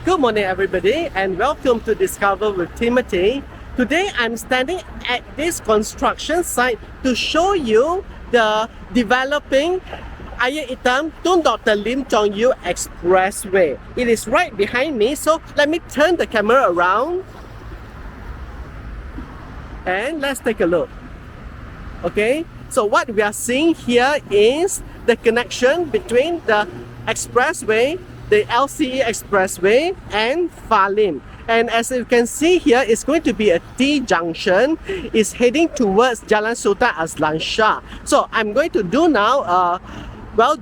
Good morning, everybody, and welcome to Discover with Timothy. Today, I'm standing at this construction site to show you the developing Ayer Itam-Tun Dr. Lim Chong Yu Expressway. It is right behind me, so let me turn the camera around and let's take a look. Okay, so what we are seeing here is the connection between the expressway, the LCE Expressway, and Farlim. And as you can see here, it's going to be a T-junction. It's heading towards Jalan Sultan Azlan Shah. So I'm going to do now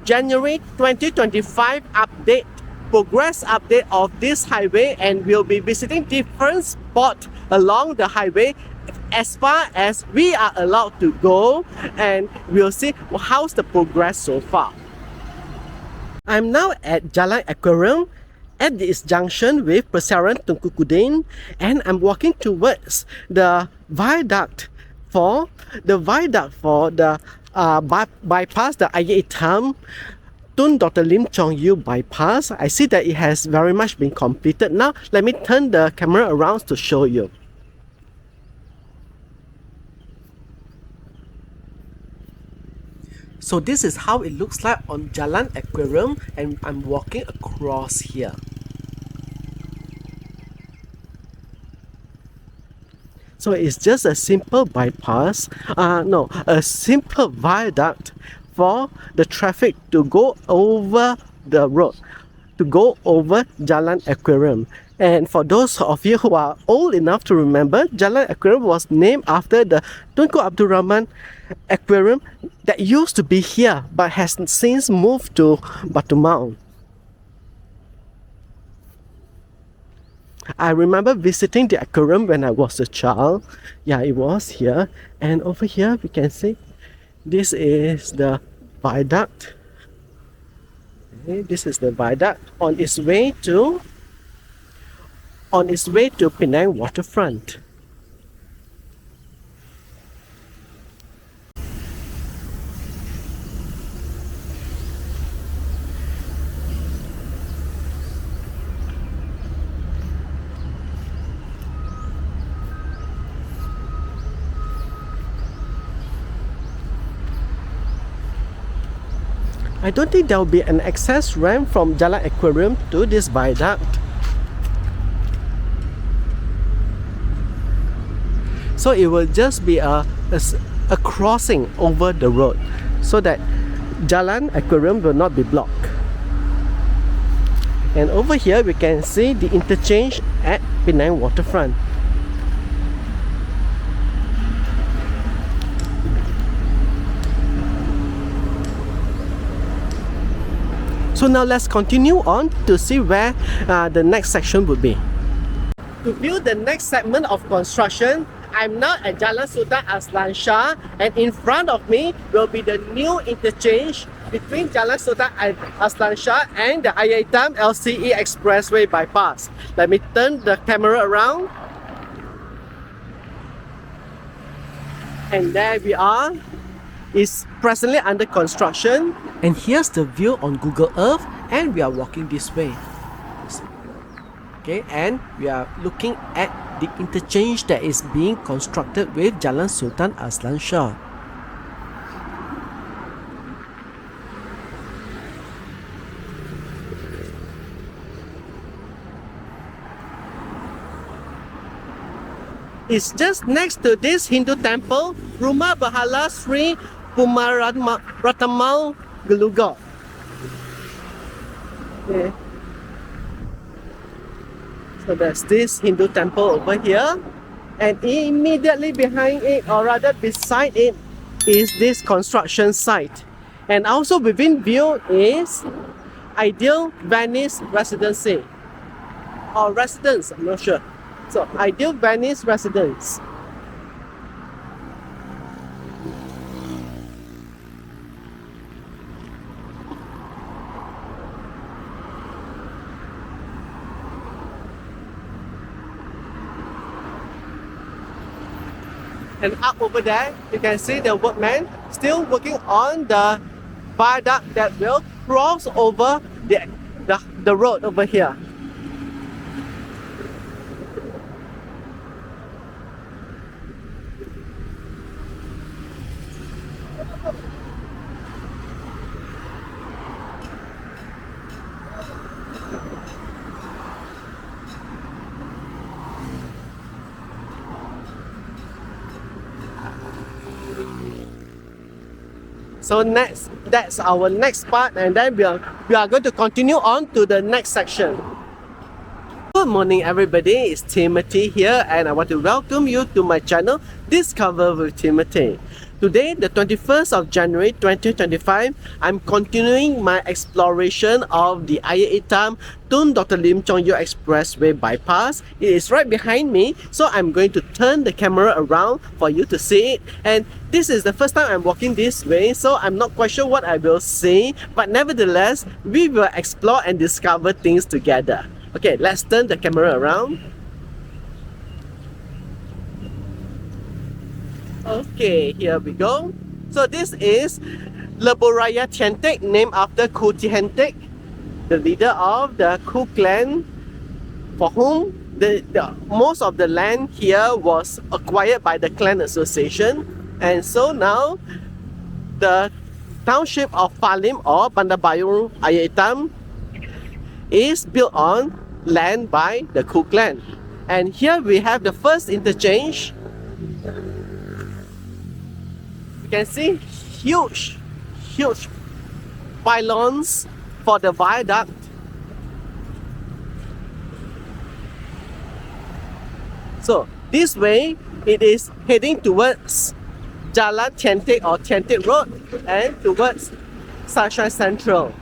January 2025 update, progress update of this highway, and we'll be visiting different spots along the highway as far as we are allowed to go, and we'll see how's the progress so far. I'm now at Jalan Akuarium at this junction with Persiaran Tunku Kudin, and I'm walking towards the viaduct for the bypass, the Ayer Itam-Tun Dr. Lim Chong Yu bypass. I see that it has very much been completed. Now let me turn the camera around to show you. So this is how it looks like on Jalan Akuarium, and I'm walking across here. So it's just a simple bypass, a simple viaduct for the traffic to go over the road, to go over Jalan Akuarium. And for those of you who are old enough to remember, Jalan Akuarium was named after the Tunku Abdul Rahman Aquarium that used to be here but has since moved to Batu Maung. I remember visiting the aquarium when I was a child. Yeah, it was here. And over here we can see this is the viaduct. Okay, this is the viaduct on its way to Penang Waterfront. I don't think there will be an access ramp from Jalan Akuarium to this viaduct. So it will just be a crossing over the road so that Jalan Akuarium will not be blocked. And over here we can see the interchange at Penang Waterfront. So now let's continue on to see where the next section would be. To view the next segment of construction, I'm now at Jalan Sultan Azlan Shah, and in front of me will be the new interchange between Jalan Sultan Azlan Shah and the Itam-LCE Expressway bypass. Let me turn the camera around. And there we are. It's presently under construction, and here's the view on Google Earth, and we are walking this way. Okay, and we are looking at the interchange that is being constructed with Jalan Sultan Azlan Shah. It's just next to this Hindu temple, Rumah Berhala Sri Pumaratamau Gelugor. Okay. So there's this Hindu temple over here, and immediately behind it, or rather beside it, is this construction site. And also within view is Ideal Venice Residency, or residence, I'm not sure. So Ideal Venice Residence. And up over there, you can see the workmen still working on the viaduct that will cross over the road over here. So that's our next part, and then we are going to continue on to the next section. Good morning everybody, it's Timothy here, and I want to welcome you to my channel Discover with Timothy. Today, the 21st of January 2025, I'm continuing my exploration of the Ayer Itam-Tun Dr. Lim Chong Yu Expressway bypass. It is right behind me, so I'm going to turn the camera around for you to see it. And this is the first time I'm walking this way, so I'm not quite sure what I will see, but nevertheless, we will explore and discover things together. Okay, let's turn the camera around. Okay, here we go. So this is Leboraya Tiantek, named after Khu Tiantek, the leader of the Khu clan, for whom most of the land here was acquired by the clan association. And so now the township of Farlim or Bandar Bayung Ayer Itam is built on land by the Khu clan. And here we have the first interchange. You can see huge pylons for the viaduct. So this way it is heading towards Jalan Tiantek or Tiantek Road and towards Sunshine Central.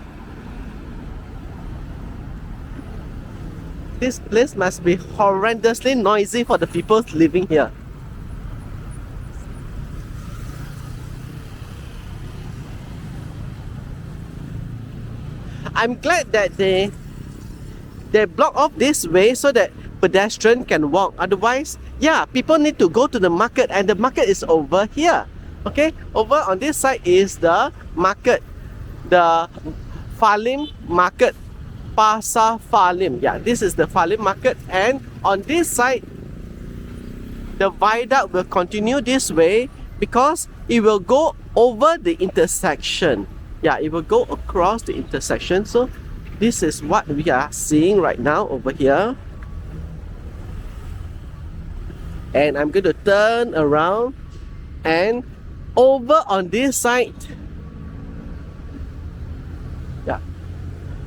This place must be horrendously noisy for the people living here. I'm glad that they block off this way so that pedestrians can walk. Otherwise, yeah, people need to go to the market, and the market is over here. Okay, over on this side is the market, the Farlim market, Pasar Farlim. Yeah, this is the Farlim market, and on this side, the viaduct will continue this way because it will go over the intersection. Yeah, it will go across the intersection. So this is what we are seeing right now over here. And I'm going to turn around, and over on this side, yeah,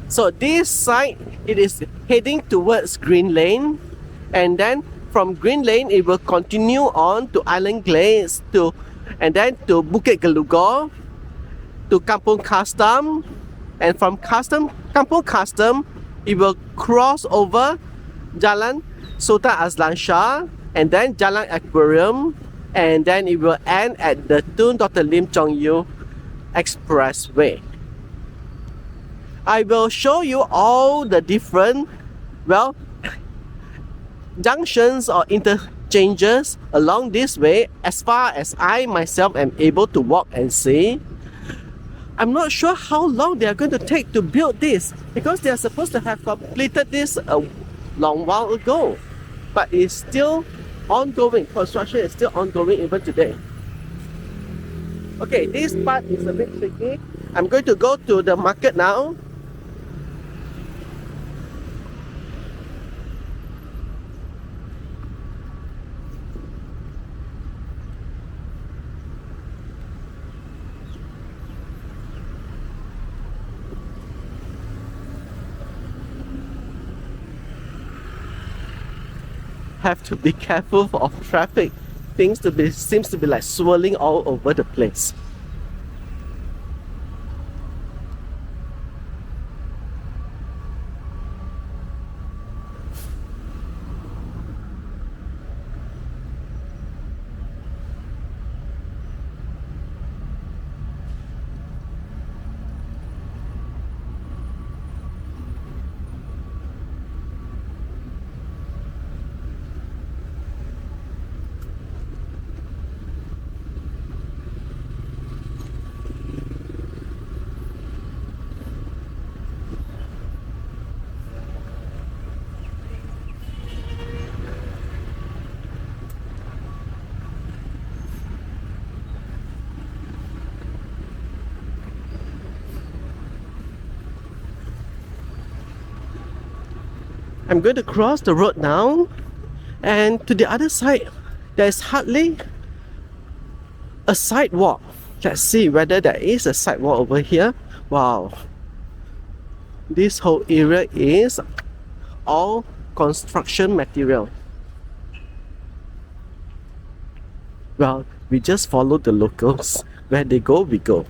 so this side it is heading towards Green Lane, and then from Green Lane it will continue on to Island Glades and then to Bukit Gelugor, to Kampung Custom, and from Kampung Custom it will cross over Jalan Sultan Azlan Shah, and then Jalan Akuarium, and then it will end at the Tun Dr. Lim Chong Yu Expressway. I will show you all the different, well, junctions or interchanges along this way as far as I myself am able to walk and see. I'm not sure how long they are going to take to build this, because they are supposed to have completed this a long while ago, but it's still ongoing. Construction is still ongoing even today. Okay, this part is a bit tricky. I'm going to go to the market now. Have to be careful of traffic. Seems to be like swirling all over the place. I'm going to cross the road now, and to the other side there's hardly a sidewalk. Let's see whether there is a sidewalk over here. Wow. This whole area is all construction material. Well, we just follow the locals. Where they go, we go.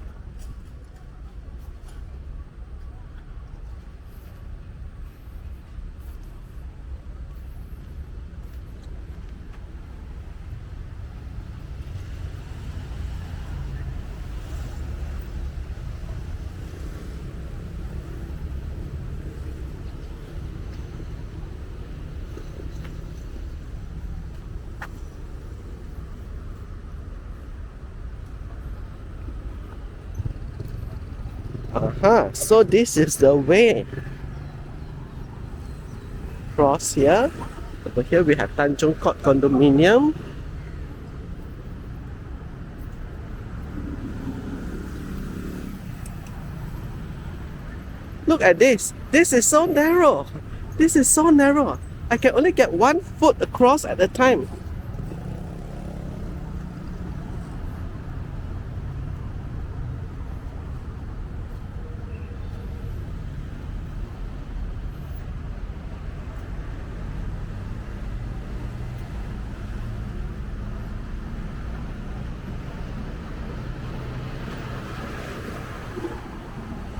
So this is the way. Cross here. Over here we have Tanjong Court Condominium. Look at this. This is so narrow. This is so narrow. I can only get 1 foot across at a time.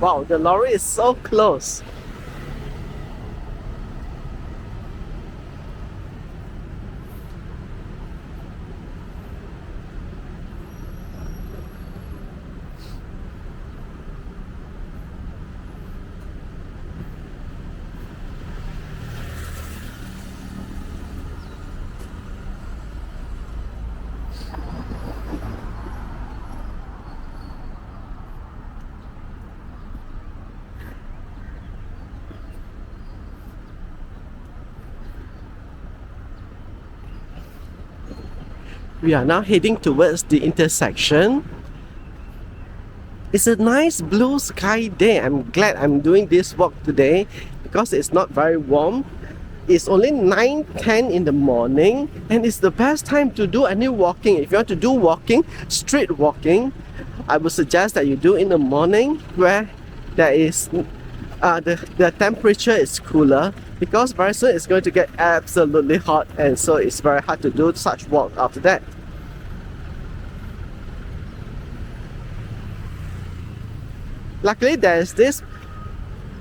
Wow, the lorry is so close. We are now heading towards the intersection. It's a nice blue sky day. I'm glad I'm doing this walk today because it's not very warm. It's only 9:10 in the morning and it's the best time to do any walking. If you want to do walking, street walking, I would suggest that you do in the morning where there is the temperature is cooler, because very soon it's going to get absolutely hot, and so it's very hard to do such walk after that. Luckily there's this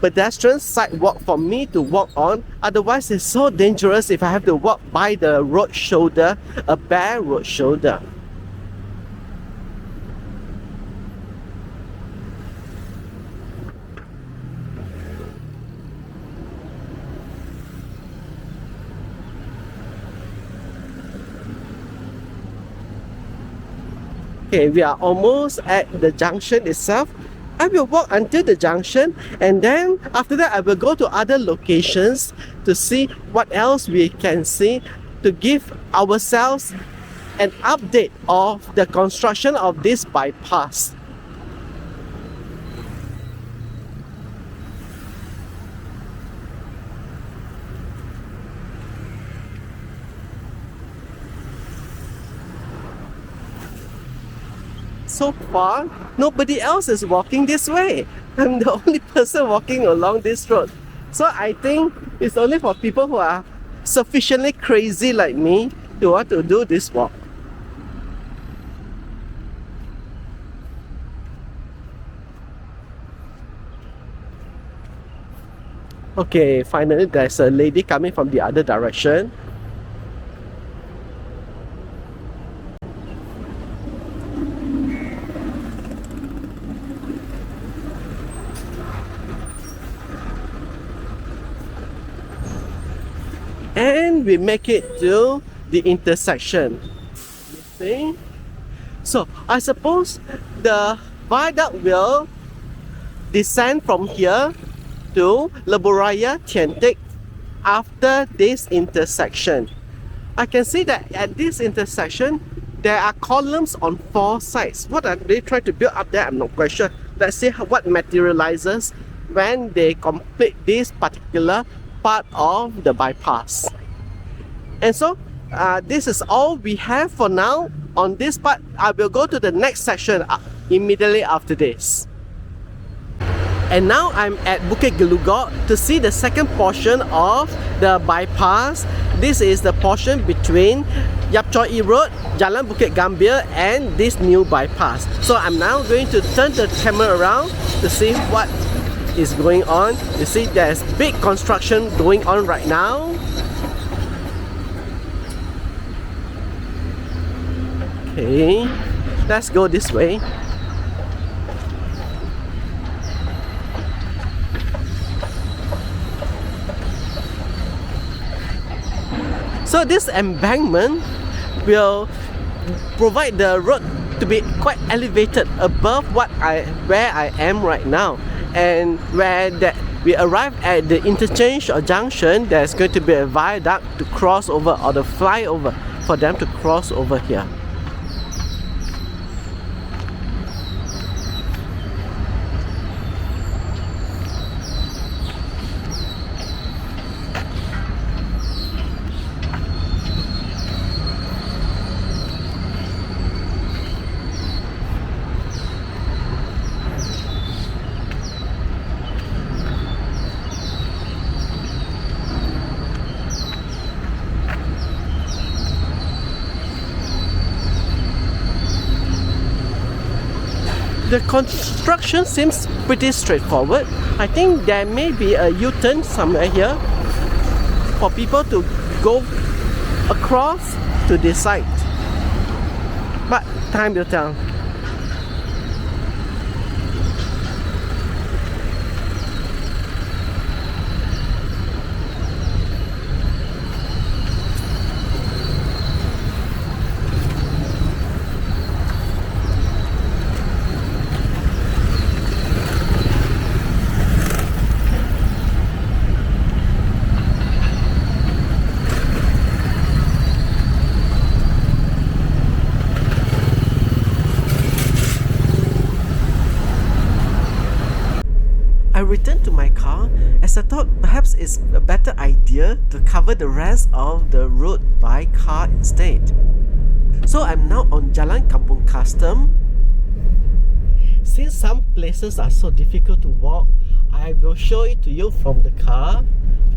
pedestrian sidewalk for me to walk on, otherwise it's so dangerous if I have to walk by the road shoulder, a bare road shoulder. Okay, we are almost at the junction itself. I will walk until the junction and then after that I will go to other locations to see what else we can see, to give ourselves an update of the construction of this bypass. So far, nobody else is walking this way. I'm the only person walking along this road. So I think it's only for people who are sufficiently crazy like me to want to do this walk. Okay, finally there's a lady coming from the other direction. And we make it to the intersection. You see? So I suppose the viaduct will descend from here to Lebuh Tiantik after this intersection. I can see that at this intersection there are columns on 4 sides. What are they trying to build up there? I'm not quite sure. Let's see what materializes when they complete this particular part of the bypass. And so this is all we have for now on this part. I will go to the next section immediately after this. And now I'm at Bukit Gelugor to see the second portion of the bypass. This is the portion between Yap Choi Road, Jalan Bukit Gambir and this new bypass. So I'm now going to turn the camera around to see what is going on. You see there's big construction going on right now. Okay, let's go this way. So this embankment will provide the road to be quite elevated above where I am right now, and we arrive at the interchange or junction, there's going to be a viaduct to cross over, or the flyover for them to cross over here. The construction seems pretty straightforward. I think there may be a U-turn somewhere here for people to go across to this side. But time will tell. I returned to my car as I thought perhaps it's a better idea to cover the rest of the road by car instead. So I'm now on Jalan Kampung Custom. Since some places are so difficult to walk, I will show it to you from the car.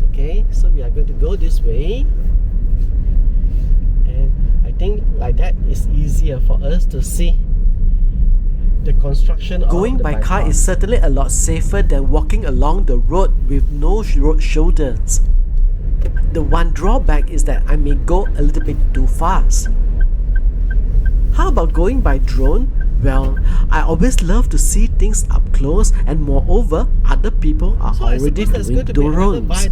Okay, so we are going to go this way. And I think like that is easier for us to see the construction. Going by car is certainly a lot safer than walking along the road with no road shoulders. The one drawback is that I may go a little bit too fast. How about going by drone? Well, I always love to see things up close, and moreover, other people are already doing drones.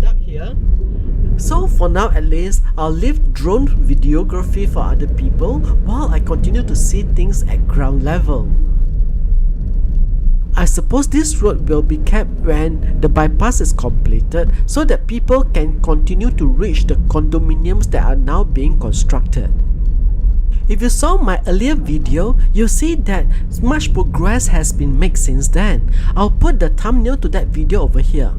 So for now at least, I'll leave drone videography for other people while I continue to see things at ground level. I suppose this road will be kept when the bypass is completed so that people can continue to reach the condominiums that are now being constructed. If you saw my earlier video, you'll see that much progress has been made since then. I'll put the thumbnail to that video over here.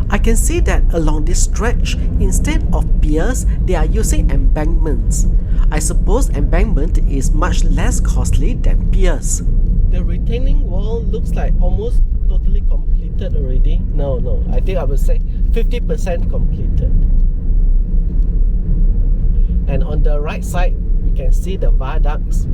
I can see that along this stretch, instead of piers, they are using embankments. I suppose embankment is much less costly than piers. The retaining wall looks like almost totally completed already. No, I think I would say 50% completed. And on the right side, we can see the viaducts.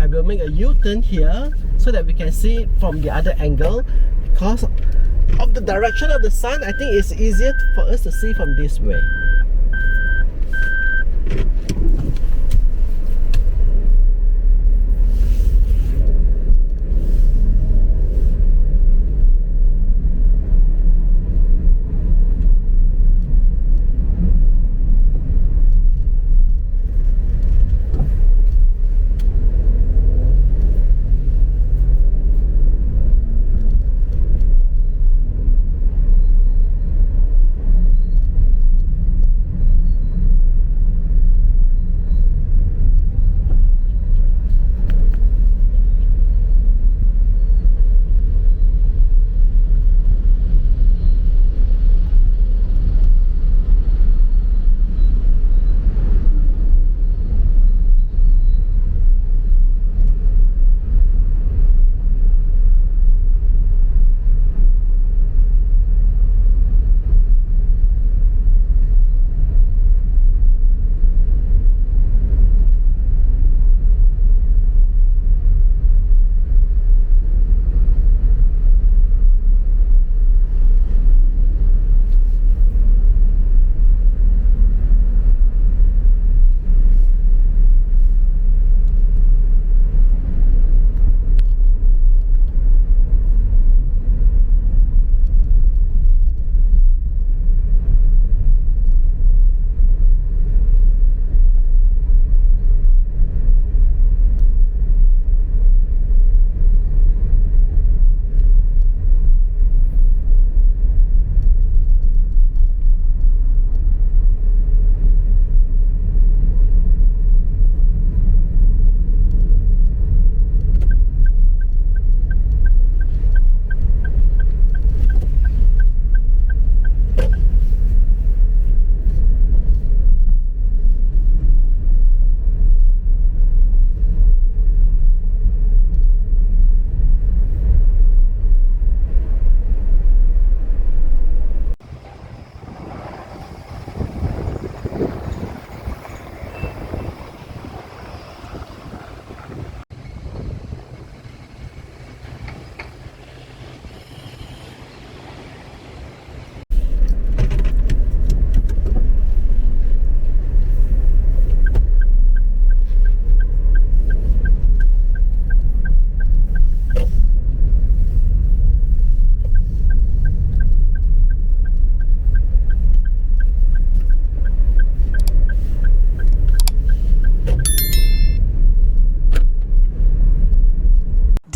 We'll make a U-turn here so that we can see it from the other angle. Because of the direction of the sun, I think it's easier for us to see from this way.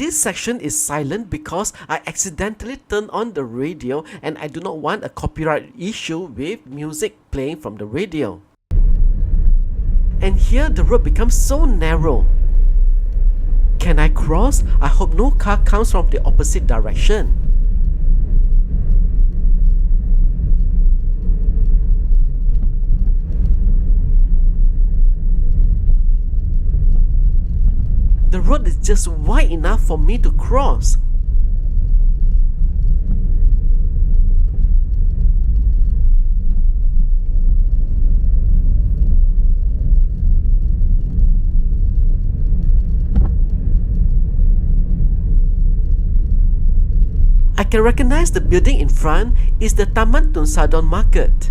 this section is silent because I accidentally turned on the radio and I do not want a copyright issue with music playing from the radio. And here the road becomes so narrow. Can I cross? I hope no car comes from the opposite direction. The road is just wide enough for me to cross. I can recognize the building in front is the Itam-Tun Sardon Market.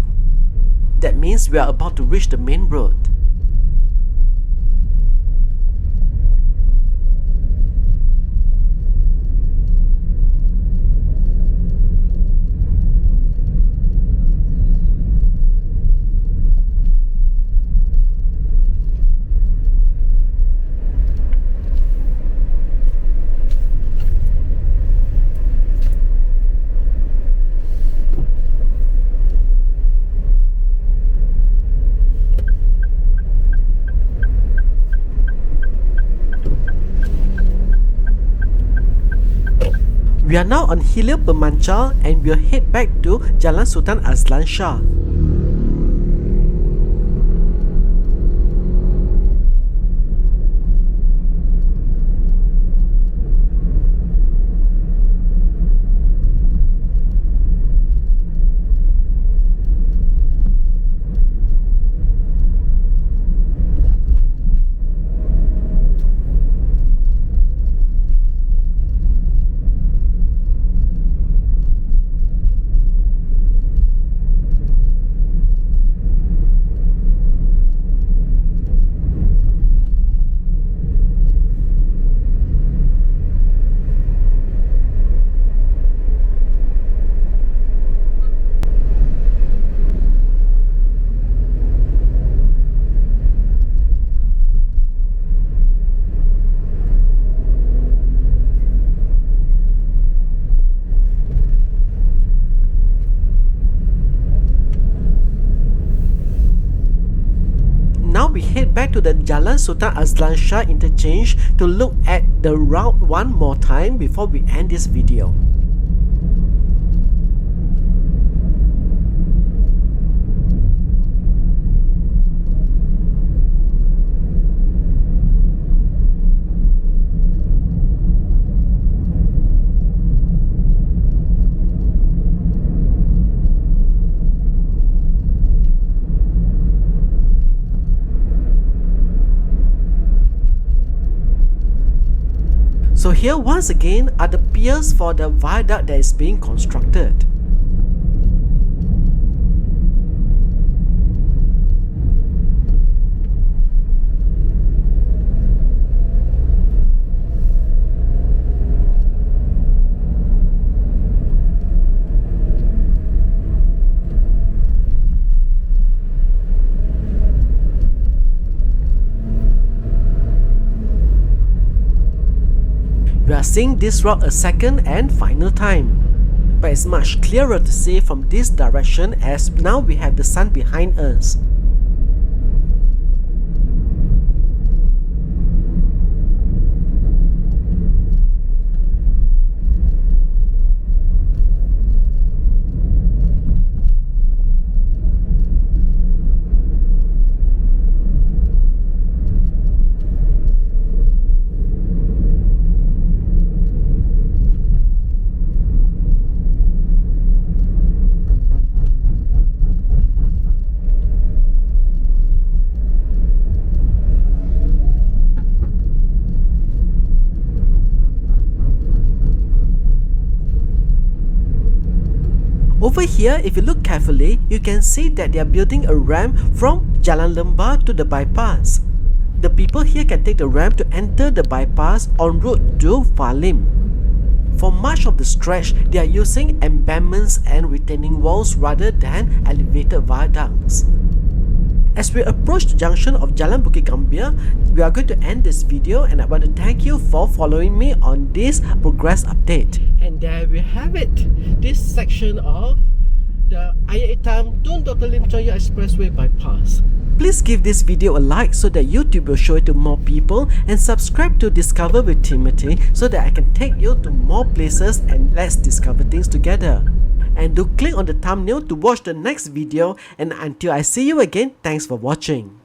That means we are about to reach the main road. We are now on Hilir Pemancar and we'll head back to Jalan Sultan Azlan Shah. Now we head back to the Jalan Sultan Azlan Shah interchange to look at the route one more time before we end this video. So here once again are the piers for the viaduct that is being constructed. We are seeing this route a second and final time, but it's much clearer to see from this direction as now we have the sun behind us. Over here, if you look carefully, you can see that they are building a ramp from Jalan Lembah to the bypass. The people here can take the ramp to enter the bypass en route to Farlim. For much of the stretch, they are using embankments and retaining walls rather than elevated viaducts. As we approach the junction of Jalan Bukit Gambir, we are going to end this video, and I want to thank you for following me on this progress update. And there we have it, this section of the Ayer Itam-Tun Dr. Lim Chong Expressway bypass. Please give this video a like so that YouTube will show it to more people, and subscribe to Discover with Timothy so that I can take you to more places and let's discover things together. And do click on the thumbnail to watch the next video, and until I see you again, thanks for watching.